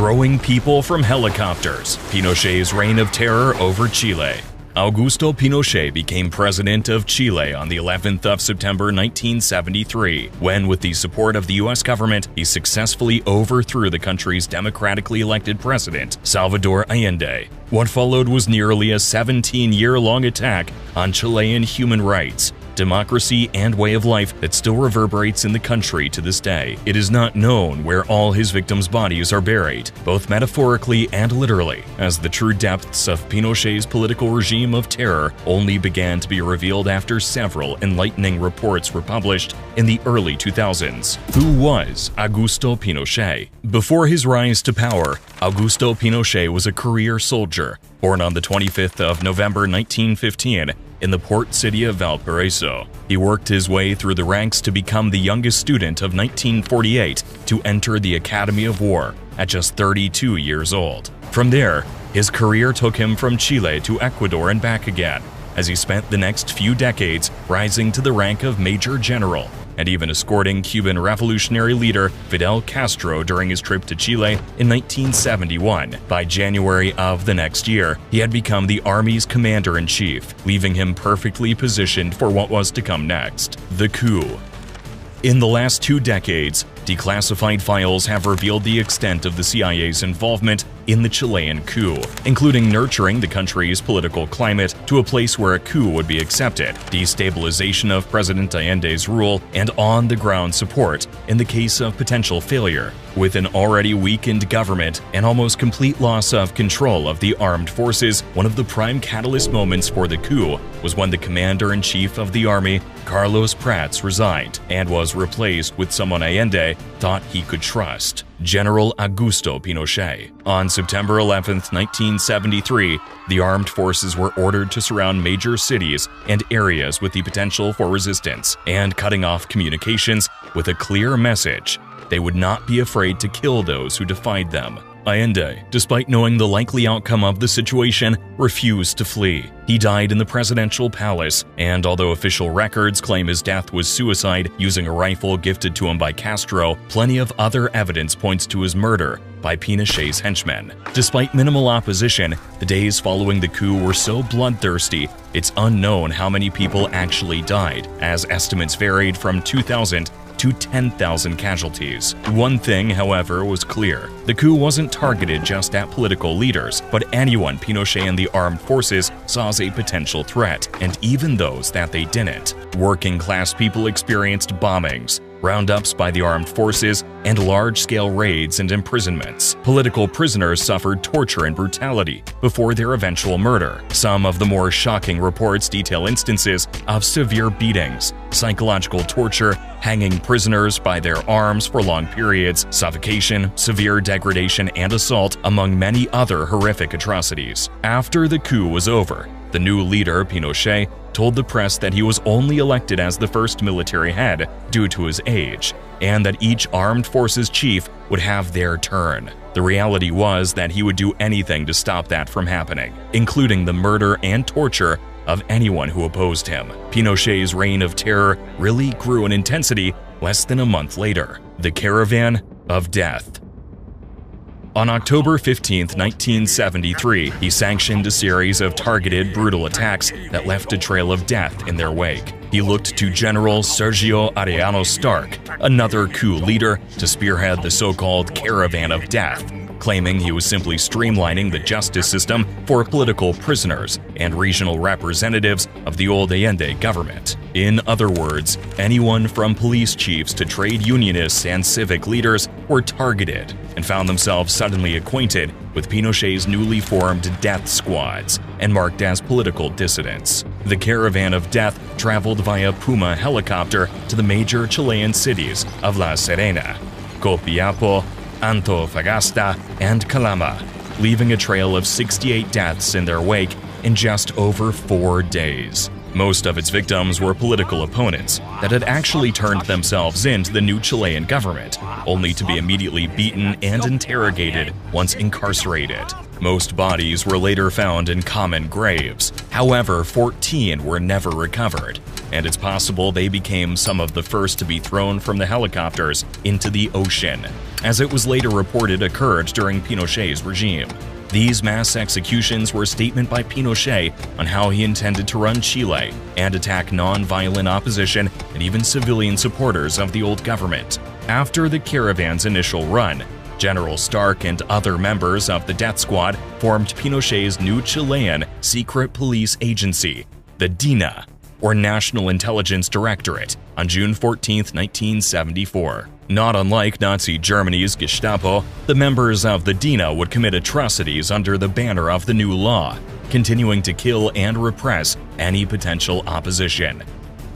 Throwing people from helicopters, Pinochet's reign of terror over Chile. Augusto Pinochet became president of Chile on the 11th of September 1973, when, with the support of the U.S. government, he successfully overthrew the country's democratically elected president, Salvador Allende. What followed was nearly a 17-year-long attack on Chilean human rights, democracy, and way of life that still reverberates in the country to this day. It is not known where all his victims' bodies are buried, both metaphorically and literally, as the true depths of Pinochet's political regime of terror only began to be revealed after several enlightening reports were published in the early 2000s. Who was Augusto Pinochet? Before his rise to power, Augusto Pinochet was a career soldier, born on the 25th of November 1915, in the port city of Valparaiso. He worked his way through the ranks to become the youngest student of 1948 to enter the Academy of War at just 32 years old. From there, his career took him from Chile to Ecuador and back again, as he spent the next few decades rising to the rank of Major General and even escorting Cuban revolutionary leader Fidel Castro during his trip to Chile in 1971. By January of the next year, he had become the army's commander-in-chief, leaving him perfectly positioned for what was to come next: the coup. In the last 2 decades, declassified files have revealed the extent of the CIA's involvement in the Chilean coup, including nurturing the country's political climate to a place where a coup would be accepted, destabilization of President Allende's rule, and on-the-ground support in the case of potential failure. With an already weakened government and almost complete loss of control of the armed forces, one of the prime catalyst moments for the coup was when the commander-in-chief of the army, Carlos Prats, resigned and was replaced with someone Allende thought he could trust: General Augusto Pinochet. On September 11, 1973, the armed forces were ordered to surround major cities and areas with the potential for resistance, and cutting off communications with a clear message: they would not be afraid to kill those who defied them. Allende, despite knowing the likely outcome of the situation, refused to flee. He died in the presidential palace, and although official records claim his death was suicide using a rifle gifted to him by Castro, plenty of other evidence points to his murder by Pinochet's henchmen. Despite minimal opposition, the days following the coup were so bloodthirsty, it's unknown how many people actually died, as estimates varied from 2,000 to 10,000 casualties. One thing, however, was clear: the coup wasn't targeted just at political leaders, but anyone Pinochet and the armed forces saw as a potential threat, and even those that they didn't. Working-class people experienced bombings, roundups by the armed forces, and large-scale raids and imprisonments. Political prisoners suffered torture and brutality before their eventual murder. Some of the more shocking reports detail instances of severe beatings, psychological torture, hanging prisoners by their arms for long periods, suffocation, severe degradation, and assault, among many other horrific atrocities. After the coup was over, the new leader, Pinochet, told the press that he was only elected as the first military head due to his age, and that each armed forces chief would have their turn. The reality was that he would do anything to stop that from happening, including the murder and torture of anyone who opposed him. Pinochet's reign of terror really grew in intensity less than a month later: the Caravan of Death. On October 15, 1973, he sanctioned a series of targeted, brutal attacks that left a trail of death in their wake. He looked to General Sergio Arellano Stark, another coup leader, to spearhead the so-called Caravan of Death, claiming he was simply streamlining the justice system for political prisoners and regional representatives of the old Allende government. In other words, anyone from police chiefs to trade unionists and civic leaders were targeted and found themselves suddenly acquainted with Pinochet's newly formed death squads and marked as political dissidents. The Caravan of Death traveled via Puma helicopter to the major Chilean cities of La Serena, Copiapó, Antofagasta, and Calama, leaving a trail of 68 deaths in their wake in just over 4 days. Most of its victims were political opponents that had actually turned themselves into the new Chilean government, only to be immediately beaten and interrogated once incarcerated. Most bodies were later found in common graves. However, 14 were never recovered, and it's possible they became some of the first to be thrown from the helicopters into the ocean. as it was later reported occurred during Pinochet's regime. These mass executions were a statement by Pinochet on how he intended to run Chile and attack non-violent opposition and even civilian supporters of the old government. After the caravan's initial run, General Stark and other members of the death squad formed Pinochet's new Chilean secret police agency, the DINA, or National Intelligence Directorate, on June 14, 1974. Not unlike Nazi Germany's Gestapo, the members of the DINA would commit atrocities under the banner of the new law, continuing to kill and repress any potential opposition.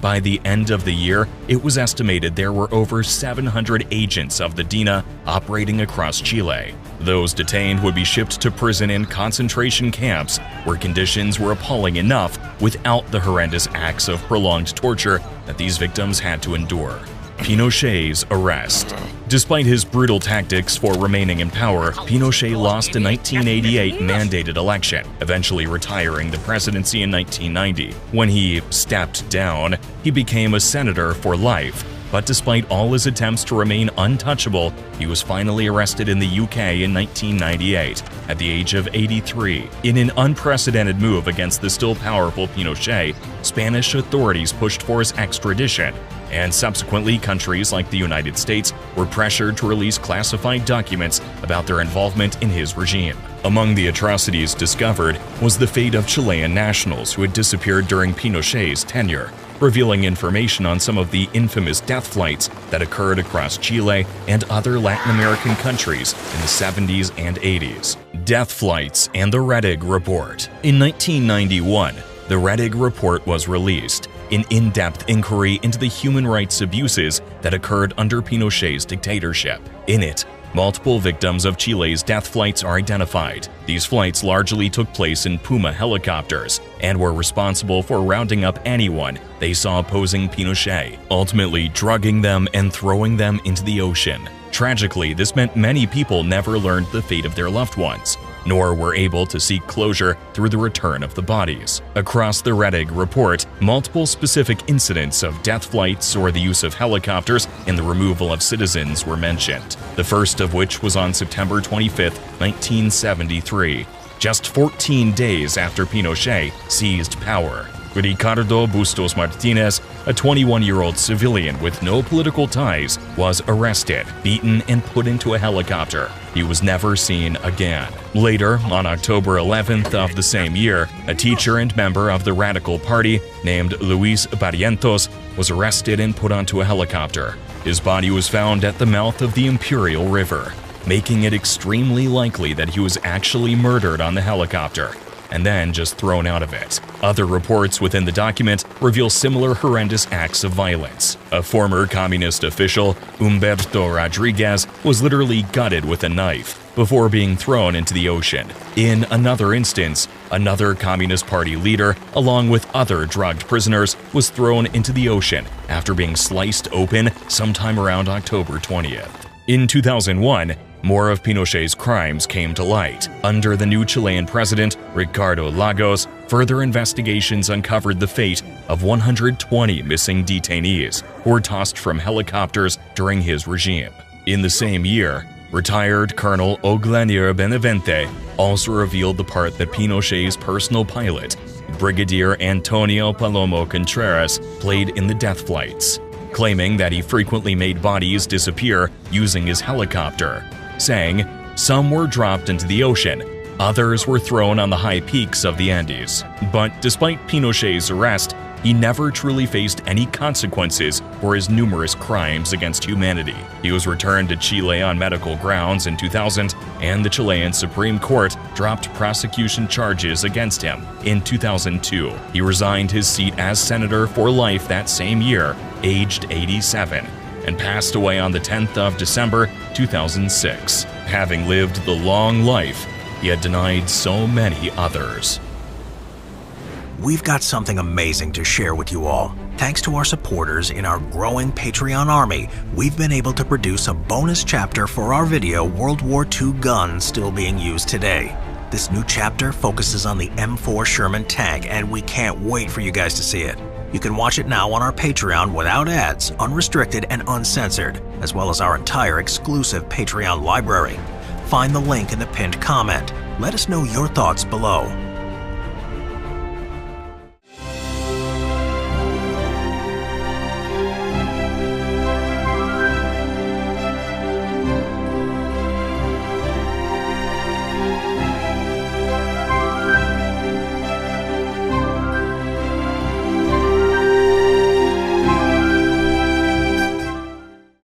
By the end of the year, it was estimated there were over 700 agents of the DINA operating across Chile. Those detained would be shipped to prison and concentration camps, where conditions were appalling enough without the horrendous acts of prolonged torture that these victims had to endure. Pinochet's arrest. Despite his brutal tactics for remaining in power, Pinochet lost a 1988 mandated election, eventually retiring the presidency in 1990. When he stepped down, he became a senator for life. But despite all his attempts to remain untouchable, he was finally arrested in the UK in 1998 at the age of 83. In an unprecedented move against the still powerful Pinochet, Spanish authorities pushed for his extradition, and subsequently countries like the United States were pressured to release classified documents about their involvement in his regime. Among the atrocities discovered was the fate of Chilean nationals who had disappeared during Pinochet's tenure, revealing information on some of the infamous death flights that occurred across Chile and other Latin American countries in the 70s and 80s. Death flights and the Rettig Report. In 1991, the Rettig Report was released, an in-depth inquiry into the human rights abuses that occurred under Pinochet's dictatorship. In it, multiple victims of Chile's death flights are identified. These flights largely took place in Puma helicopters and were responsible for rounding up anyone they saw opposing Pinochet, ultimately drugging them and throwing them into the ocean. Tragically, this meant many people never learned the fate of their loved ones, nor were able to seek closure through the return of the bodies. Across the Rettig Report, multiple specific incidents of death flights or the use of helicopters and the removal of citizens were mentioned, the first of which was on September 25, 1973, just 14 days after Pinochet seized power. Ricardo Bustos Martinez, a 21-year-old civilian with no political ties, was arrested, beaten, and put into a helicopter. He was never seen again. Later, on October 11th of the same year, a teacher and member of the Radical Party named Luis Barrientos was arrested and put onto a helicopter. His body was found at the mouth of the Imperial River, making it extremely likely that he was actually murdered on the helicopter and then just thrown out of it. Other reports within the document reveal similar horrendous acts of violence. A former communist official, Humberto Rodriguez, was literally gutted with a knife before being thrown into the ocean. In another instance, another Communist Party leader, along with other drugged prisoners, was thrown into the ocean after being sliced open sometime around October 20th. In 2001, more of Pinochet's crimes came to light. Under the new Chilean president, Ricardo Lagos, further investigations uncovered the fate of 120 missing detainees who were tossed from helicopters during his regime. In the same year, retired Colonel Oglenier Benavente also revealed the part that Pinochet's personal pilot, Brigadier Antonio Palomo Contreras, played in the death flights, claiming that he frequently made bodies disappear using his helicopter, saying, "Some were dropped into the ocean, others were thrown on the high peaks of the Andes." But despite Pinochet's arrest, he never truly faced any consequences for his numerous crimes against humanity. He was returned to Chile on medical grounds in 2000, and the Chilean Supreme Court dropped prosecution charges against him in 2002. He resigned his seat as senator for life that same year, aged 87. And passed away on the 10th of December 2006, having lived the long life he had denied so many others. We've got something amazing to share with you all. Thanks to our supporters in our growing Patreon army, we've been able to produce a bonus chapter for our video World War II guns still being used today. This new chapter focuses on the M4 Sherman tank, and we can't wait for you guys to see it. You can watch it now on our Patreon without ads, unrestricted and uncensored, as well as our entire exclusive Patreon library. Find the link in the pinned comment. Let us know your thoughts below.